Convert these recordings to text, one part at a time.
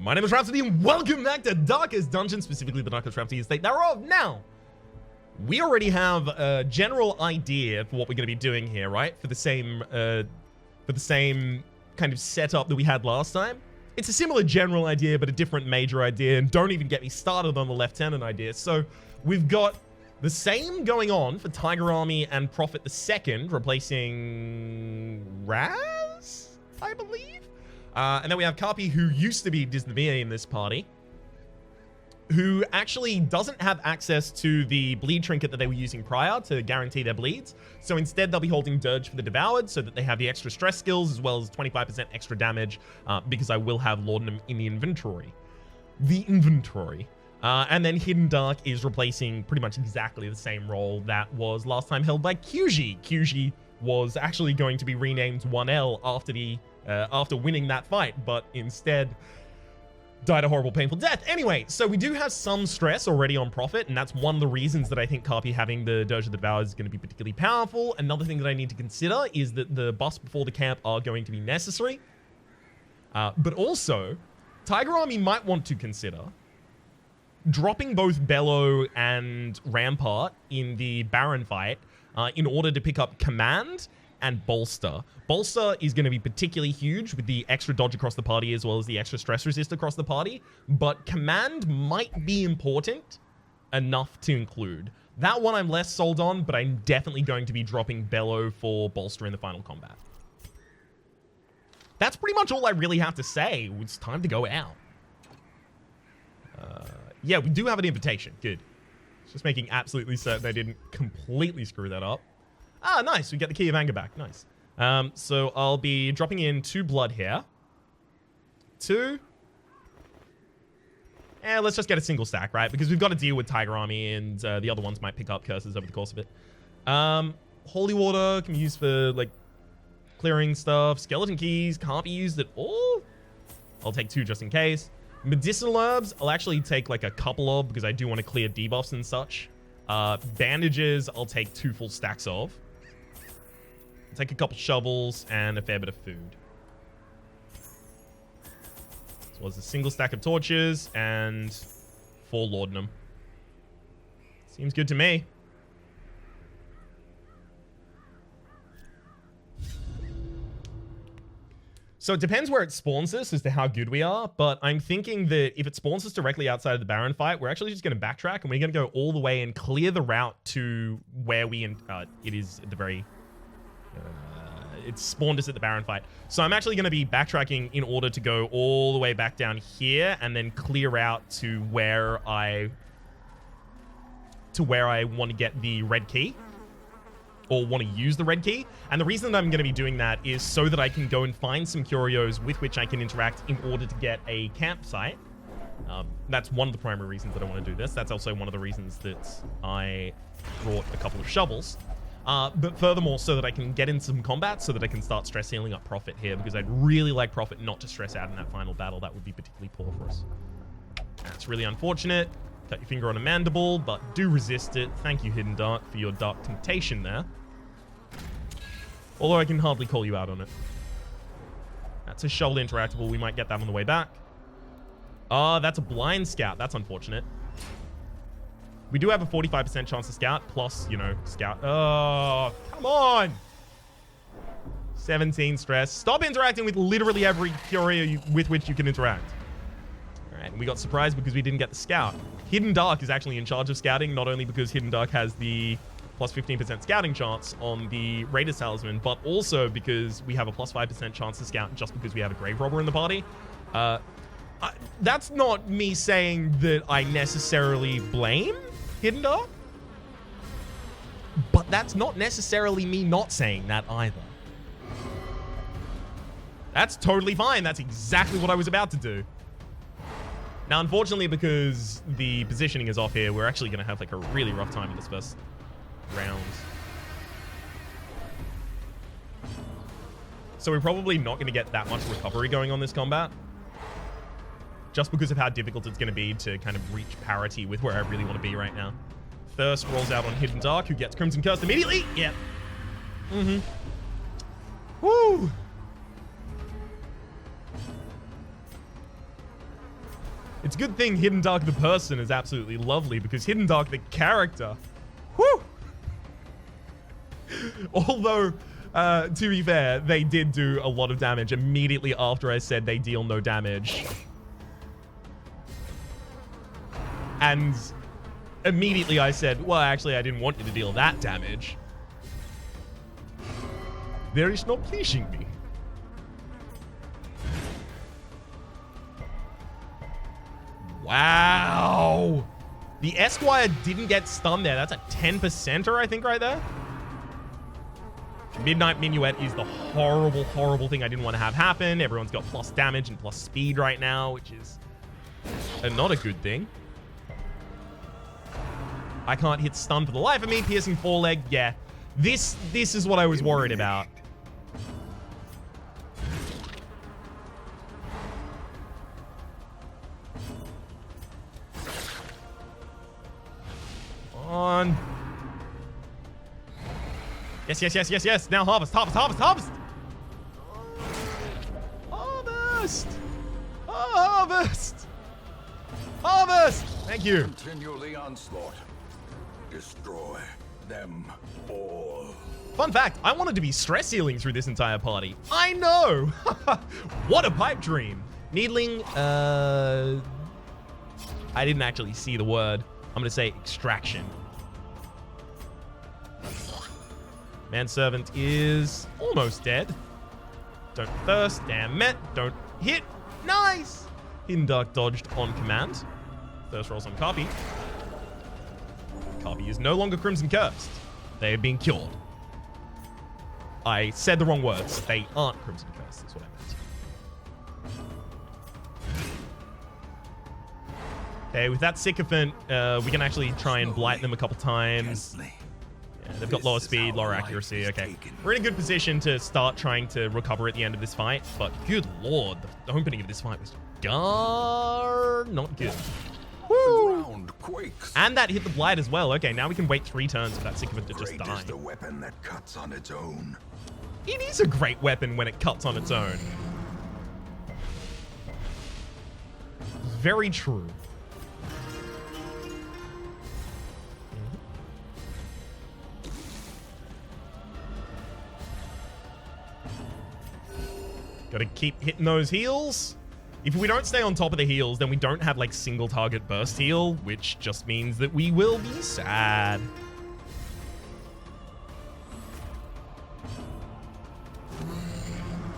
My name is Rhapsody and welcome back to Darkest Dungeon, specifically the Darkest Rhapsody estate thereof. Now, we already have a general idea for what we're going to be doing here, right? For the same kind of setup that we had last time. It's a similar general idea, but a different major idea, and don't even get me started on the Lieutenant idea. So, we've got the same going on for Tiger Army and Prophet II, replacing Raz, I believe? And then we have Carpi, who used to be Disney in this party, who actually doesn't have access to the bleed trinket that they were using prior to guarantee their bleeds. So instead, they'll be holding Dirge for the Devoured so that they have the extra stress skills as well as 25% extra damage because I will have Laudanum in the inventory. And then Hidden Dark is replacing pretty much exactly the same role that was last time held by Kyuji. Kyuji was actually going to be renamed 1L after winning that fight, but instead died a horrible, painful death. Anyway, so we do have some stress already on Prophet, and that's one of the reasons that I think Carpi having the Dirge of the Devoured is going to be particularly powerful. Another thing that I need to consider is that the buffs before the camp are going to be necessary. But also, Tiger Army might want to consider dropping both Bellow and Rampart in the Baron fight in order to pick up Command and Bolster. Bolster is going to be particularly huge with the extra dodge across the party as well as the extra stress resist across the party, but Command might be important enough to include. That one I'm less sold on, but I'm definitely going to be dropping Bellow for Bolster in the final combat. That's pretty much all I really have to say. It's time to go out. Yeah, we do have an invitation. Good. Just making absolutely certain I didn't completely screw that up. Ah, nice. We get the Key of Anger back. Nice. So I'll be dropping in 2 blood here. 2. Let's just get a single stack, right? Because we've got to deal with Tiger Army, and the other ones might pick up curses over the course of it. Holy Water can be used for, like, clearing stuff. Skeleton Keys can't be used at all. I'll take 2 just in case. Medicinal Herbs, I'll actually take, like, a couple of, because I do want to clear debuffs and such. Bandages, I'll take 2 full stacks of. I'll take a couple shovels and a fair bit of food. As well as a single stack of torches and 4 laudanum. Seems good to me. So it depends where it spawns us as to how good we are, but I'm thinking that if it spawns us directly outside of the Baron fight, we're actually just going to backtrack and we're going to go all the way and clear the route to where we... it is at the very... it spawned us at the Baron fight. So I'm actually going to be backtracking in order to go all the way back down here and then clear out to where I want to get the red key. Or want to use the red key. And the reason that I'm going to be doing that is so that I can go and find some curios with which I can interact in order to get a campsite. That's one of the primary reasons that I want to do this. That's also one of the reasons that I brought a couple of shovels. But furthermore, so that I can get in some combat, so that I can start stress healing up Prophet here, because I'd really like Prophet not to stress out in that final battle. That would be particularly poor for us. That's really unfortunate. Cut your finger on a mandible, but do resist it. Thank you, Hidden Dark, for your Dark Temptation there. Although I can hardly call you out on it. That's a shovel interactable. We might get that on the way back. That's a blind scout. That's unfortunate. We do have a 45% chance to scout, plus, you know, scout. Oh, come on! 17 stress. Stop interacting with literally every curio with which you can interact. Alright, we got surprised because we didn't get the scout. Hidden Dark is actually in charge of scouting, not only because Hidden Dark has the plus 15% scouting chance on the Raider Talisman, but also because we have a plus 5% chance to scout just because we have a Grave Robber in the party. That's not me saying that I necessarily blame Hidden Dark, but that's not necessarily me not saying that either. That's totally fine. That's exactly what I was about to do. Now, unfortunately, because the positioning is off here, we're actually going to have like a really rough time in this first round. So we're probably not going to get that much recovery going on this combat, just because of how difficult it's going to be to kind of reach parity with where I really want to be right now. Thirst rolls out on Hidden Dark, who gets Crimson Cursed immediately. Yep. Woo! It's a good thing Hidden Dark the person is absolutely lovely, because Hidden Dark the character, whew! Although, to be fair, they did do a lot of damage immediately after I said they deal no damage. And immediately I said, well, actually, I didn't want you to deal that damage. There is not pleasing me. Wow. The Esquire didn't get stunned there. That's a 10%er, I think, right there. Midnight Minuet is the horrible, horrible thing I didn't want to have happen. Everyone's got plus damage and plus speed right now, which is not a good thing. I can't hit stun for the life of me. Piercing foreleg, yeah. This is what I was worried about. On. Yes, yes, yes, yes, yes. Now harvest, harvest, harvest, harvest. Harvest. Harvest. Harvest. Thank you. Continue the onslaught. Destroy them all. Fun fact, I wanted to be stress healing through this entire party. I know. What a pipe dream. Needling, I didn't actually see the word. I'm going to say extraction. Manservant is almost dead. Don't thirst, damn it. Don't hit. Nice. Hidden Dark dodged on command. Thirst rolls on Carpy. Carpy is no longer Crimson Cursed. They have been cured. I said the wrong words. They aren't Crimson Cursed. That's what I meant. Okay, with that Sycophant, we can actually try and blight them a couple times. Yeah, they've got lower speed, lower accuracy. Okay, we're in a good position to start trying to recover at the end of this fight. But good lord, the opening of this fight was not good. Woo! And that hit the blight as well. Okay, now we can wait 3 turns for that Sycophant to just die. Is the weapon that cuts on its own. It is a great weapon when it cuts on its own. Very true. Gotta keep hitting those heals. If we don't stay on top of the heals, then we don't have like single target burst heal, which just means that we will be sad.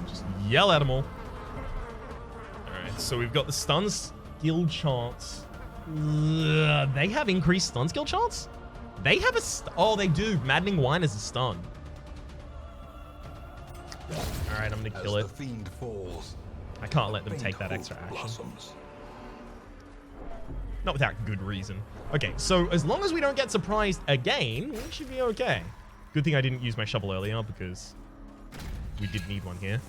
Just yell at them all. Alright, so we've got the stun skill chance. They have increased stun skill chance? They have a... Oh, they do. Maddening Wine is a stun. Alright, I'm gonna kill it. I can't let them take that extra action. Not without good reason. Okay, so as long as we don't get surprised again, we should be okay. Good thing I didn't use my shovel earlier, because we did need one here.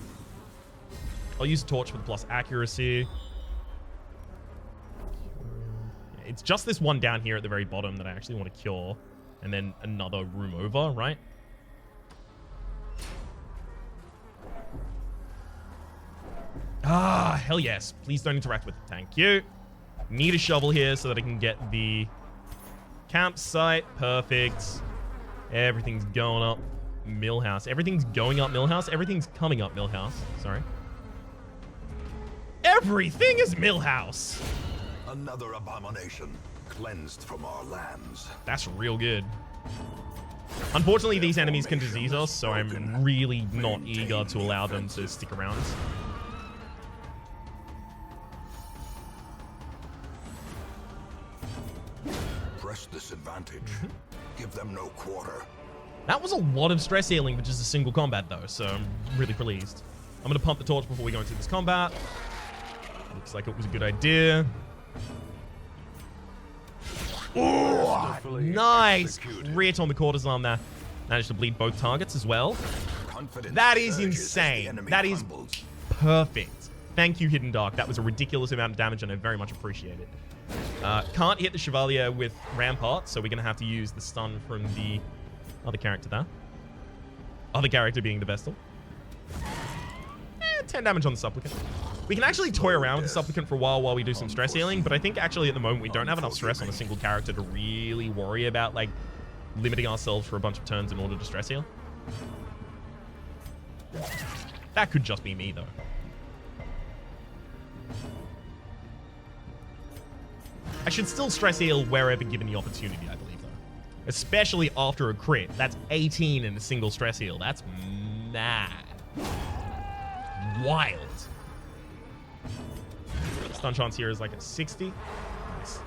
I'll use a torch for the plus accuracy. It's just this one down here at the very bottom that I actually want to cure. And then another room over, right? Ah, hell yes. Please don't interact with it. Thank you. Need a shovel here so that I can get the campsite. Perfect. Everything's going up Millhouse. Everything's going up Millhouse. Everything's coming up Millhouse. Sorry. Everything is Millhouse. Another abomination cleansed from our lands. That's real good. Unfortunately, these enemies can disease us, so I'm really not eager to allow them to stick around. Press this advantage. Give them no quarter. That was a lot of stress healing, which is a single combat though, so I'm really pleased. I'm gonna pump the torch before we go into this combat. Looks like it was a good idea. Oh, nice crit on the courtesan there. Managed to bleed both targets as well. That is insane. That is perfect. Thank you, Hidden Dark. That was a ridiculous amount of damage, and I very much appreciate it. Can't hit the Chevalier with Rampart, so we're going to have to use the stun from the other character there. Other character being the Vestal. 10 damage on the Supplicant. We can actually toy around with the Supplicant for a while we do some stress healing, but I think actually at the moment we don't have enough stress on a single character to really worry about like limiting ourselves for a bunch of turns in order to stress heal. That could just be me though. I should still stress heal wherever given the opportunity, I believe though. Especially after a crit. That's 18 in a single stress heal. That's mad. Wild. Stun chance here is like at 60. Nice.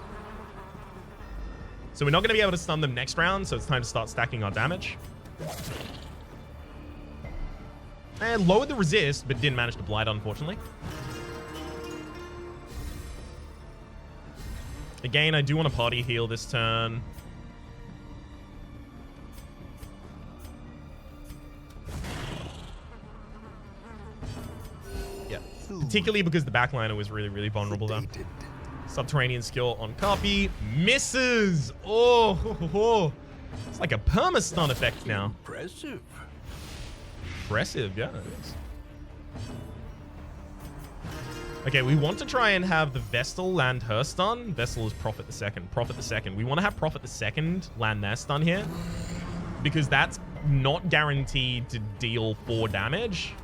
So we're not going to be able to stun them next round, so it's time to start stacking our damage. And lowered the resist, but didn't manage to blight, unfortunately. Again, I do want to party heal this turn. Yeah, particularly because the backliner was really vulnerable though. Subterranean skill on copy. Misses! Oh, it's like a perma-stun effect now. Impressive. Impressive, yeah, it is. Okay, we want to try and have the Vestal land her stun. Vestal is Prophet the Second. Prophet the Second. We want to have Prophet the Second land their stun here, because that's not guaranteed to deal 4 damage.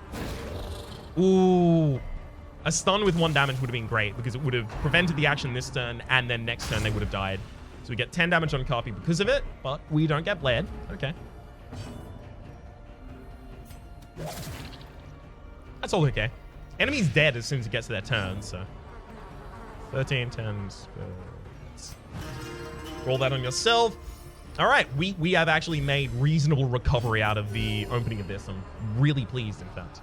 Ooh. A stun with 1 damage would have been great, because it would have prevented the action this turn, and then next turn they would have died. So we get 10 damage on Carpi because of it, but we don't get bled. Okay. That's all okay. Enemy's dead as soon as it gets to their turn, so 13 times. Roll that on yourself. All right, we have actually made reasonable recovery out of the opening of this. I'm really pleased, in fact.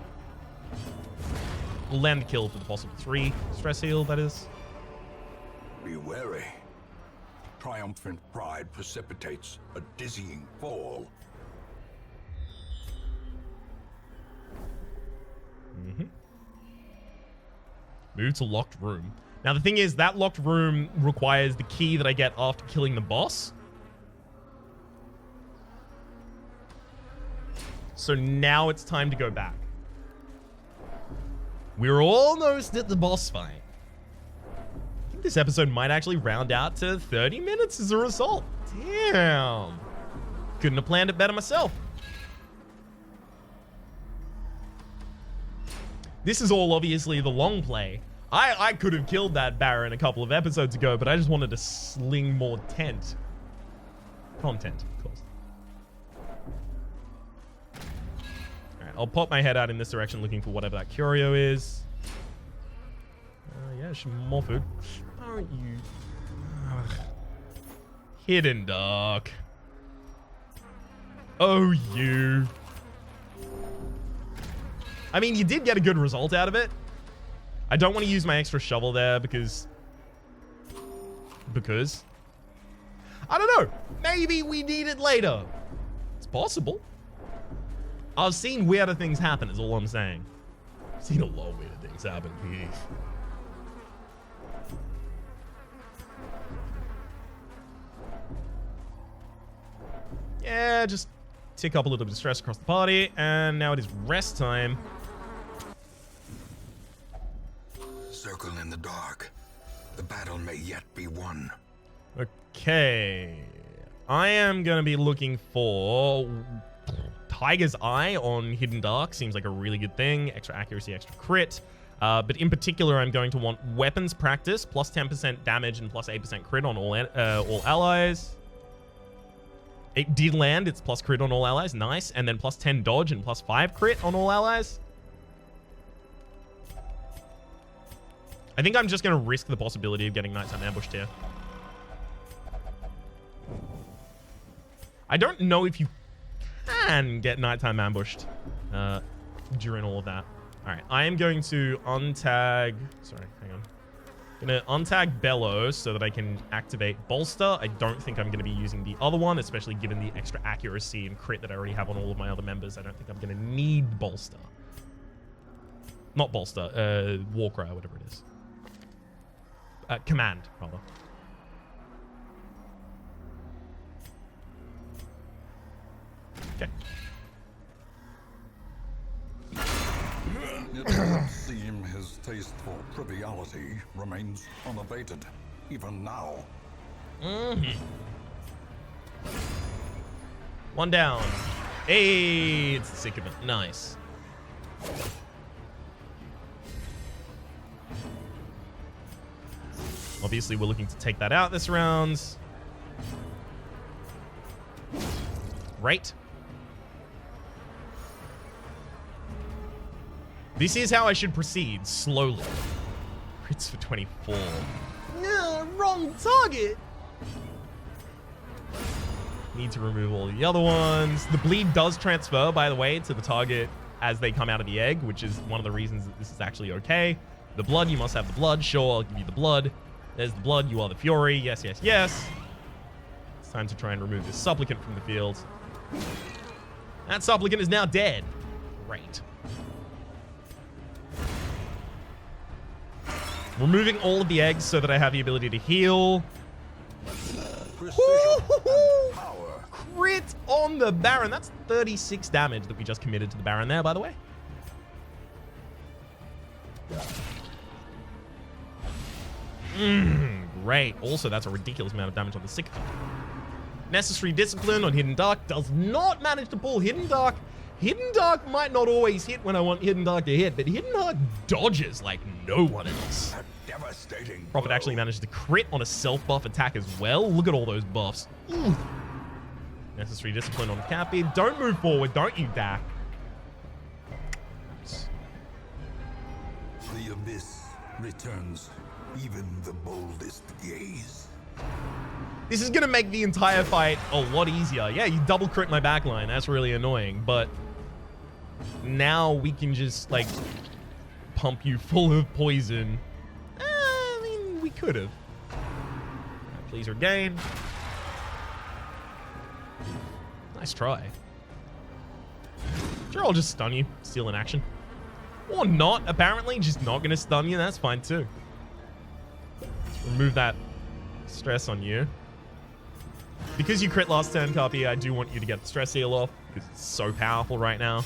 We'll land a kill for the possible 3 stress heal, that is. Be wary. Triumphant pride precipitates a dizzying fall. Move to locked room. Now, the thing is, that locked room requires the key that I get after killing the boss. So now it's time to go back. We're almost at the boss fight. I think this episode might actually round out to 30 minutes as a result. Damn. Couldn't have planned it better myself. This is all obviously the long play. I could have killed that Baron a couple of episodes ago, but I just wanted to sling more content, of course. Alright, I'll pop my head out in this direction looking for whatever that curio is. Yeah, more food. Aren't you? Hidden Dark. Oh, you. I mean, you did get a good result out of it. I don't want to use my extra shovel there because I don't know. Maybe we need it later. It's possible. I've seen weirder things happen, is all I'm saying. I've seen a lot of weirder things happen. Yeah, just tick up a little bit of stress across the party, and now it is rest time. Circle in the dark. The battle may yet be won. Okay. I am going to be looking for Tiger's Eye on Hidden Dark. Seems like a really good thing. Extra accuracy, extra crit. But in particular, I'm going to want Weapons Practice, plus 10% damage and plus 8% crit on all allies. It did land. It's plus crit on all allies. Nice. And then plus 10 dodge and plus 5 crit on all allies. I think I'm just going to risk the possibility of getting Nighttime Ambushed here. I don't know if you can get Nighttime Ambushed during all of that. All right, I am going to untag... Sorry, hang on. I'm going to untag Bellows so that I can activate Bolster. I don't think I'm going to be using the other one, especially given the extra accuracy and crit that I already have on all of my other members. I don't think I'm going to need Bolster. Not Bolster, Warcry, whatever it is. Command, rather. Okay. taste for triviality remains unabated, even now. One down. Hey, it's the sycamore. Nice. Obviously, we're looking to take that out this round. Right. This is how I should proceed, slowly. Crits for 24. No, wrong target. Need to remove all the other ones. The bleed does transfer, by the way, to the target as they come out of the egg, which is one of the reasons that this is actually okay. The blood, you must have the blood. Sure, I'll give you the blood. There's the blood, you are the fury. Yes, yes, yes. It's time to try and remove this supplicant from the field. That supplicant is now dead. Great. Removing all of the eggs so that I have the ability to heal. Crit on the Baron. That's 36 damage that we just committed to the Baron there, by the way. Great. Also, that's a ridiculous amount of damage on the Sycamore. Necessary Discipline on Hidden Dark does not manage to pull Hidden Dark. Hidden Dark might not always hit when I want Hidden Dark to hit, but Hidden Dark dodges like no one else. Devastating. Prophet actually managed to crit on a self-buff attack as well. Look at all those buffs. Ooh. Necessary Discipline on Cappy. Don't move forward, don't you, Dak? The abyss returns even the boldest gaze. This is going to make the entire fight a lot easier. Yeah, you double crit my backline. That's really annoying. But now we can just, like, pump you full of poison. I mean, we could have. Please regain. Nice try. Sure, I'll just stun you. Still in action. Or not, apparently. Just not going to stun you. That's fine, too. Let's remove that stress on you. Because you crit last turn, Carpi, I do want you to get the stress seal off, because it's so powerful right now.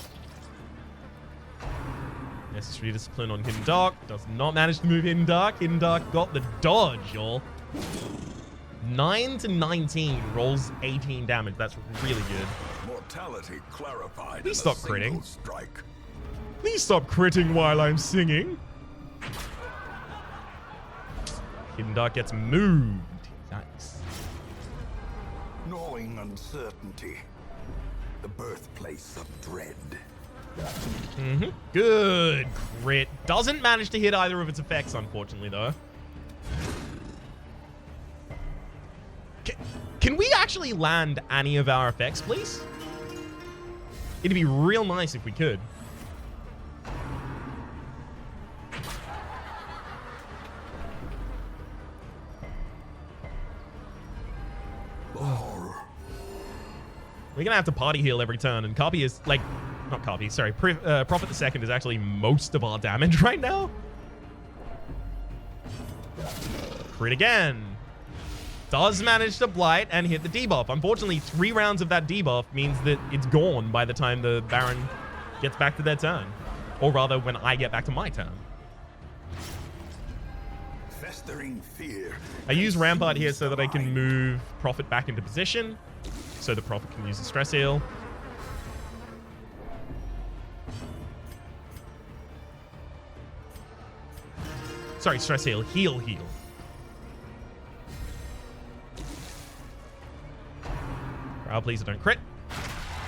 Necessary Discipline on Hidden Dark. Does not manage to move Hidden Dark. Hidden Dark got the dodge, y'all. 9 to 19 rolls 18 damage. That's really good. Mortality clarified. Please stop critting. Strike. Please stop critting while I'm singing. Hidden Dark gets moved. Nice. Gnawing uncertainty. The birthplace of dread. Good crit. Doesn't manage to hit either of its effects, unfortunately, though. Can we actually land any of our effects, please? It'd be real nice if we could. We're gonna have to party heal every turn, and Carpi is, like, not Carpi, sorry, Prophet the Second is actually most of our damage right now. Crit again. Does manage to blight and hit the debuff. Unfortunately, 3 rounds of that debuff means that it's gone by the time the Baron gets back to their turn. Or rather, when I get back to my turn. Festering fear. I use Rampart here so that I can move Prophet back into position, so the Prophet can use the stress heal. Sorry, stress heal. Heal. Oh, please don't crit.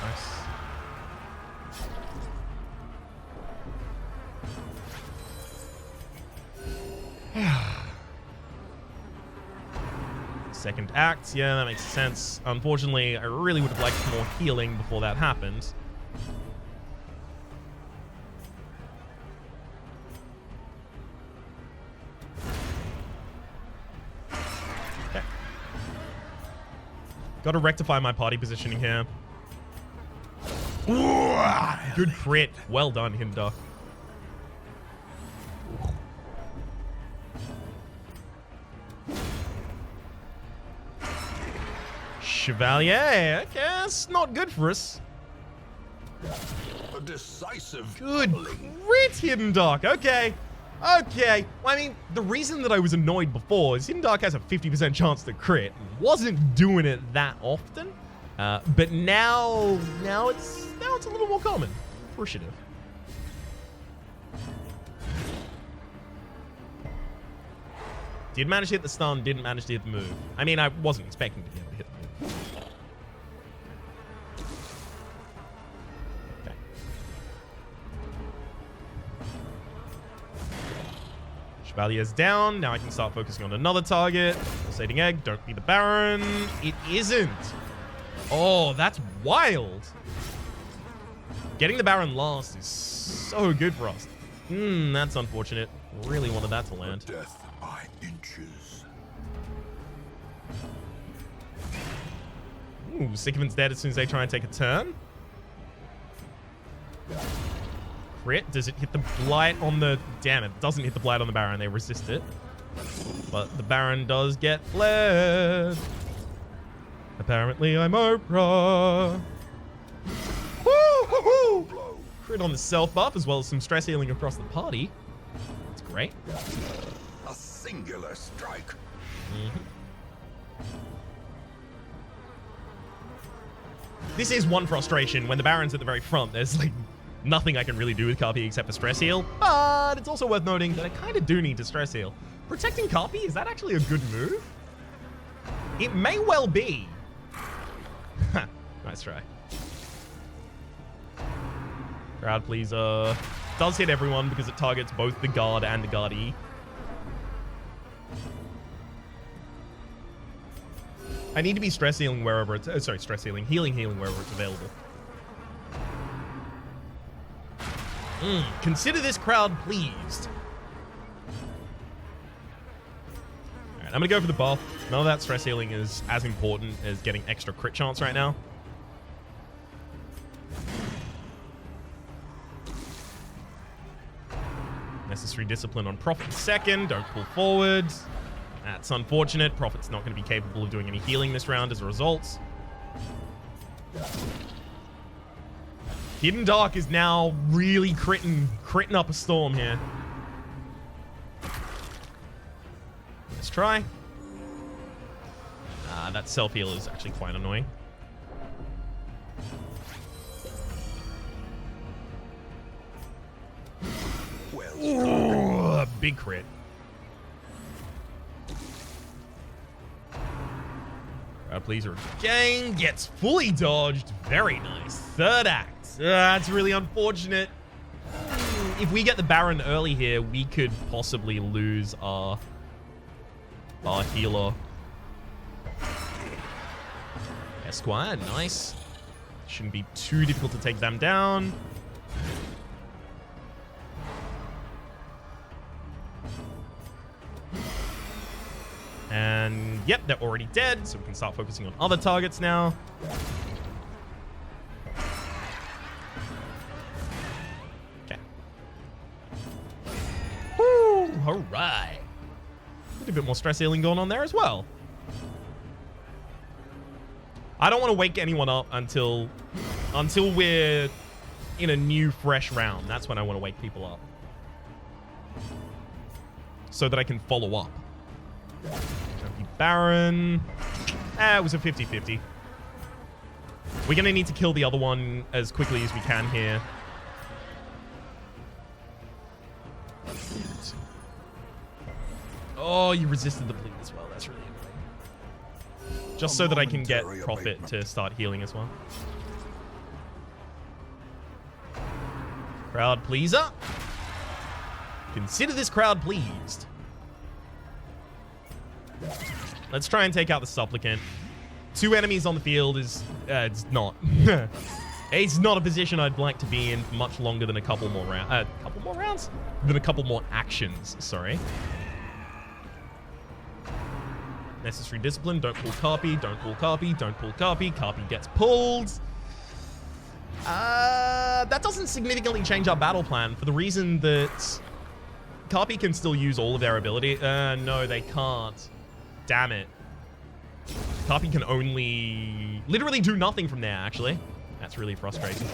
Nice. Second act. Yeah, that makes sense. Unfortunately, I really would have liked more healing before that happened. Okay. Got to rectify my party positioning here. Good crit. Well done, Hinder. Chevalier. Okay, that's not good for us. A decisive Good crit, Hidden Dark. Okay. Okay, well, I mean, the reason that I was annoyed before is Hidden Dark has a 50% chance to crit. Wasn't doing it that often, but now it's a little more common. Appreciative. Did manage to hit the stun, didn't manage to hit the move. I mean, I wasn't expecting to be able to hit the move. Okay. Chevalier's down. Now I can start focusing on another target. Pulsating Egg, don't be the Baron. It isn't. Oh, that's wild. Getting the Baron last is so good for us. That's unfortunate. Really wanted that to land. Death by inches. Ooh, Sycophant's dead as soon as they try and take a turn. Crit. Does it hit the blight on the... Damn, it doesn't hit the blight on the Baron. They resist it. But the Baron does get fled. Apparently, I'm Oprah. Woo-hoo-hoo! Crit on the self buff as well as some stress healing across the party. That's great. A singular strike. This is one frustration. When the Baron's at the very front, there's like nothing I can really do with Carpi except for stress heal. But it's also worth noting that I kind of do need to stress heal. Protecting Carpi, is that actually a good move? It may well be. Nice try. Crowd pleaser does hit everyone because it targets both the guard and the guardie. I need to be stress healing wherever it's healing wherever it's available. Consider this crowd pleased. Alright, I'm gonna go for the buff. None of that stress healing is as important as getting extra crit chance right now. Necessary discipline on Prophet second. Don't pull forward. That's unfortunate. Prophet's not going to be capable of doing any healing this round as a result. Hidden Dark is now really critting up a storm here. Let's try. That self-heal is actually quite annoying. Ooh, a big crit. Pleaser again gets fully dodged. Very nice. Third act. That's really unfortunate. If we get the Baron early here, we could possibly lose our healer. Esquire, nice. Shouldn't be too difficult to take them down. And yep, they're already dead, so we can start focusing on other targets now. Okay. Woo! Alright. A bit more stress healing going on there as well. I don't want to wake anyone up until we're in a new, fresh round. That's when I want to wake people up. So that I can follow up. Baron. It was a 50-50. We're going to need to kill the other one as quickly as we can here. Oh, you resisted the bleed as well. That's really annoying. Just so that I can get Prophet to start healing as well. Crowd pleaser. Consider this crowd pleased. Let's try and take out the Supplicant. 2 enemies on the field is... it's not. It's not a position I'd like to be in for much longer than a couple more rounds. Couple more rounds? Than a couple more actions, sorry. Necessary discipline. Don't pull Carpi. Don't pull Carpi. Don't pull Carpi. Carpi gets pulled. That doesn't significantly change our battle plan for the reason that Carpi can still use all of their ability. No, they can't. Damn it. Carpi can only literally do nothing from there, actually. That's really frustrating.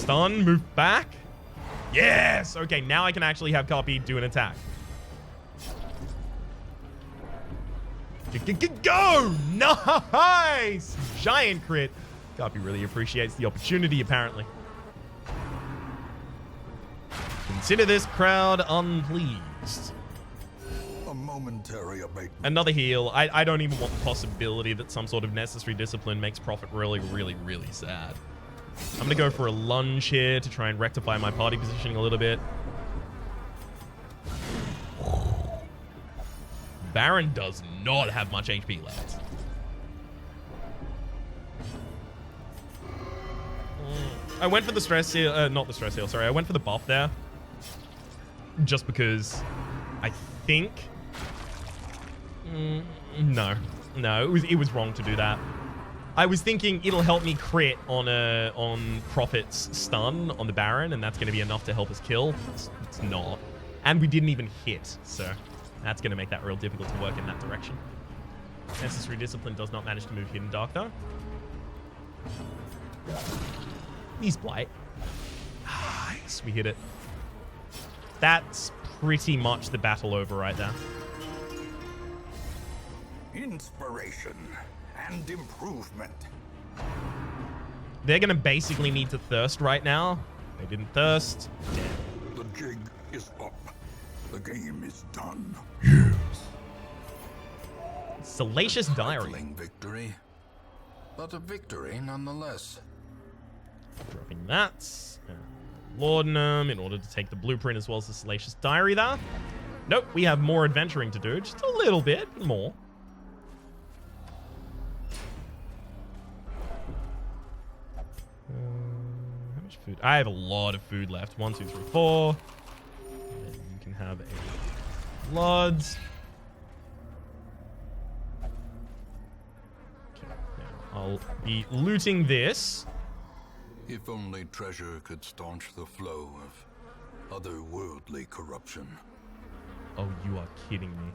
Stun, move back. Yes! Okay, now I can actually have Copy do an attack. Go! Nice! Giant crit. Copy really appreciates the opportunity, apparently. Consider this crowd unpleased. A momentary abatement. Another heal. I don't even want the possibility that some sort of necessary discipline makes Prophet really, really, really sad. I'm going to go for a lunge here to try and rectify my party positioning a little bit. Baron does not have much HP left. I went for the stress heal, not the stress heal, sorry. I went for the buff there. Just because I think... no, it was wrong to do that. I was thinking it'll help me crit on Prophet's stun on the Baron, and that's going to be enough to help us kill. It's not. And we didn't even hit, so that's going to make that real difficult to work in that direction. Necessary Discipline does not manage to move Hidden Dark, though. He's Blight. Yes, we hit it. That's pretty much the battle over right there. Inspiration and improvement. They're going to basically need to thirst right now. They didn't thirst. Dead. The jig is up. The game is done. Yes. Salacious Diary. Trifling victory, but a victory nonetheless. Dropping that. Laudanum in order to take the blueprint as well as the Salacious Diary there. Nope, we have more adventuring to do. Just a little bit more. How much food? I have a lot of food left. 1, 2, 3, 4. And you can have a Bloods. Okay, now I'll be looting this. If only treasure could staunch the flow of otherworldly corruption. Oh, you are kidding me.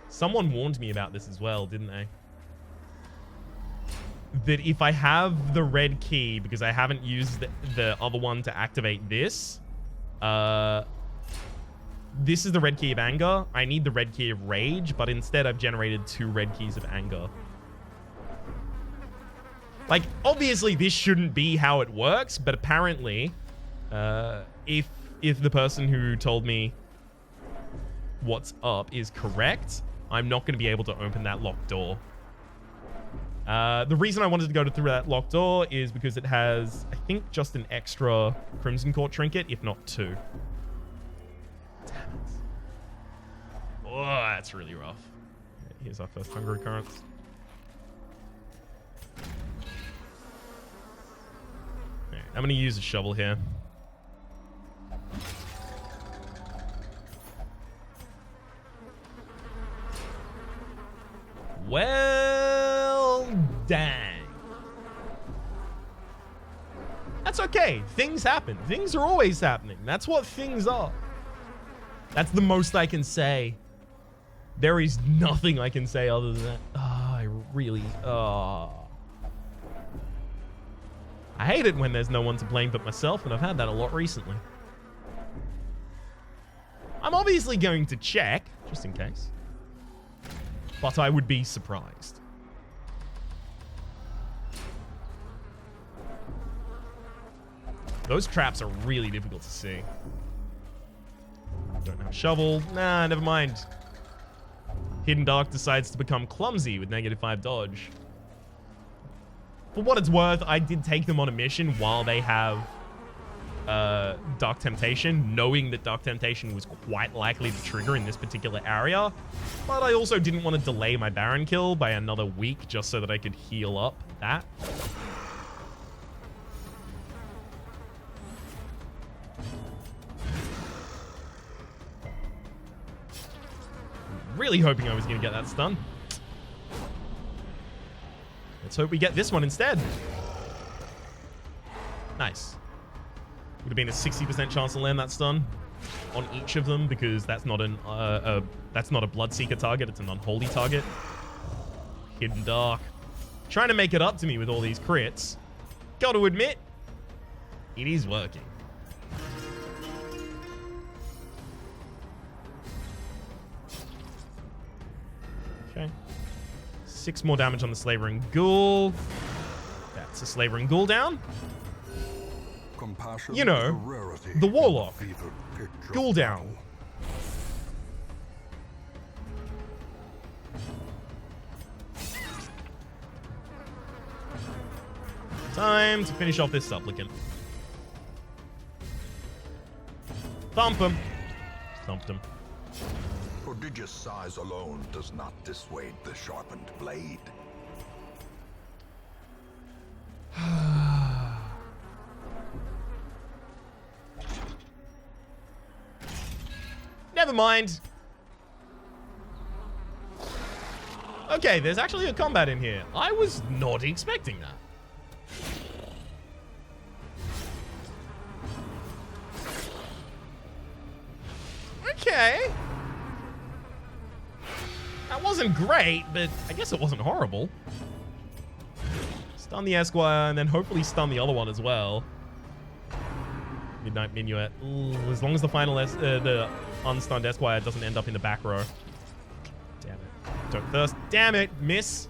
Someone warned me about this as well, didn't they? That if I have the red key, because I haven't used the other one to activate this, this is the red key of anger. I need the red key of rage, but instead I've generated 2 red keys of anger. Like, obviously this shouldn't be how it works, but apparently, if the person who told me what's up is correct, I'm not going to be able to open that locked door. The reason I wanted to go through that locked door is because it has, I think, just an extra Crimson Court trinket, if not 2. Damn it. Oh, that's really rough. Here's our first hunger occurrence. Right, I'm going to use a shovel here. Well, dang. That's okay. Things happen. Things are always happening. That's what things are. That's the most I can say. There is nothing I can say other than that. I really... I hate it when there's no one to blame but myself, and I've had that a lot recently. I'm obviously going to check, just in case. But I would be surprised. Those traps are really difficult to see. Don't have a shovel. Nah, never mind. Hidden Dark decides to become clumsy with -5 dodge. For what it's worth, I did take them on a mission while they have Dark Temptation, knowing that Dark Temptation was quite likely to trigger in this particular area. But I also didn't want to delay my Baron kill by another week just so that I could heal up that. Really hoping I was going to get that stun. Let's hope we get this one instead. Nice. Would have been a 60% chance to land that stun on each of them because that's not an that's not a Bloodseeker target, it's an unholy target. Hidden Dark. Trying to make it up to me with all these crits. Got to admit, it is working. Okay. 6 more damage on the Slavering Ghoul. That's a Slavering Ghoul down. Compassion, you know, the Warlock. Ghoul down. Time to finish off this Supplicant. Thump him. Thumped him. Prodigious size alone does not dissuade the sharpened blade. Never mind. Okay, there's actually a combat in here. I was not expecting that. Okay. That wasn't great, but I guess it wasn't horrible. Stun the Esquire, and then hopefully stun the other one as well. Midnight Minuet. Ooh, as long as the final the unstunned Esquire doesn't end up in the back row. Damn it. Don't thirst. Damn it, miss.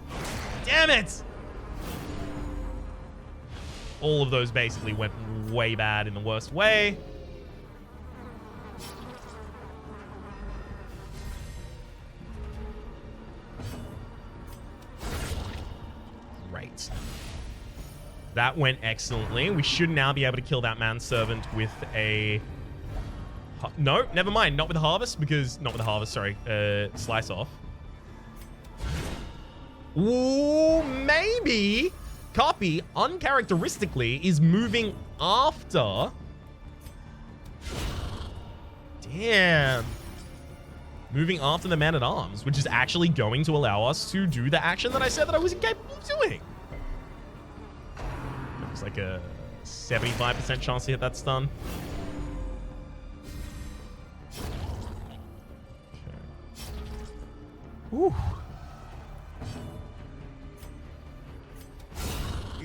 Damn it! All of those basically went way bad in the worst way. Great. That went excellently. We should now be able to kill that manservant with a... No, never mind. Not with the harvest, because... Not with the harvest, sorry. Slice off. Ooh, maybe Copy, uncharacteristically, is moving after... Damn. Moving after the man-at-arms, which is actually going to allow us to do the action that I said that I was incapable of doing. Looks like a 75% chance to hit that stun. Okay. Ooh.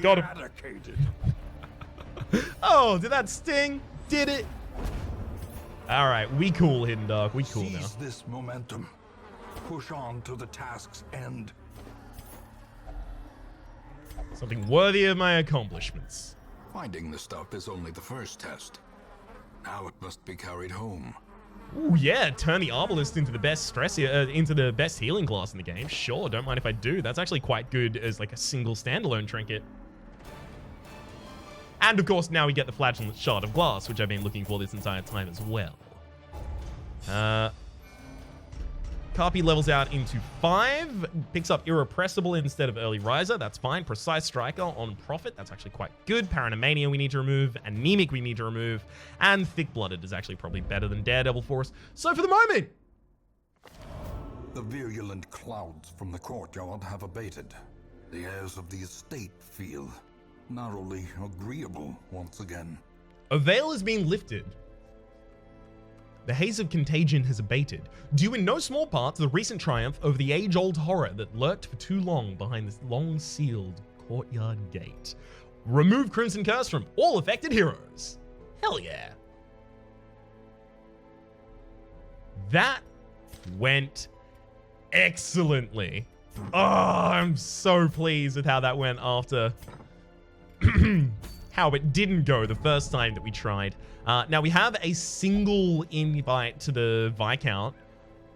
Got him. Oh, did that sting? Did it? All right, we cool, Hidden Dark. We cool now. Seize this momentum. Push on to the task's end. Something worthy of my accomplishments. Finding the stuff is only the first test. Now it must be carried home. Ooh, yeah, turn the Arbalist into the best into the best healing class in the game. Sure, don't mind if I do. That's actually quite good as like a single standalone trinket. And of course, now we get the Flagellant Shard of Glass, which I've been looking for this entire time as well. Carpi levels out into 5, picks up Irrepressible instead of Early Riser. That's fine. Precise Striker on Prophet. That's actually quite good. Paranomania we need to remove. Anemic we need to remove. And Thick-Blooded is actually probably better than Daredevil for us. So for the moment... The virulent clouds from the courtyard have abated. The airs of the estate feel narrowly agreeable once again. A veil has been lifted. The haze of contagion has abated, due in no small part to the recent triumph over the age-old horror that lurked for too long behind this long-sealed courtyard gate. Remove Crimson Curse from all affected heroes. Hell yeah. That went excellently. Oh, I'm so pleased with how that went after how it didn't go the first time that we tried. Now we have a single invite to the Viscount,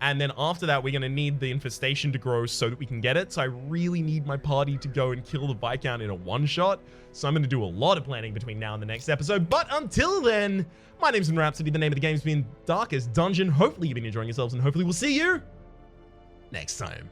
and then after that we're going to need the infestation to grow so that we can get it. So I really need my party to go and kill the Viscount in a one-shot. So I'm going to do a lot of planning between now and the next episode. But until then, my name's Rhapsody. The name of the game's been Darkest Dungeon. Hopefully you've been enjoying yourselves, and hopefully we'll see you next time.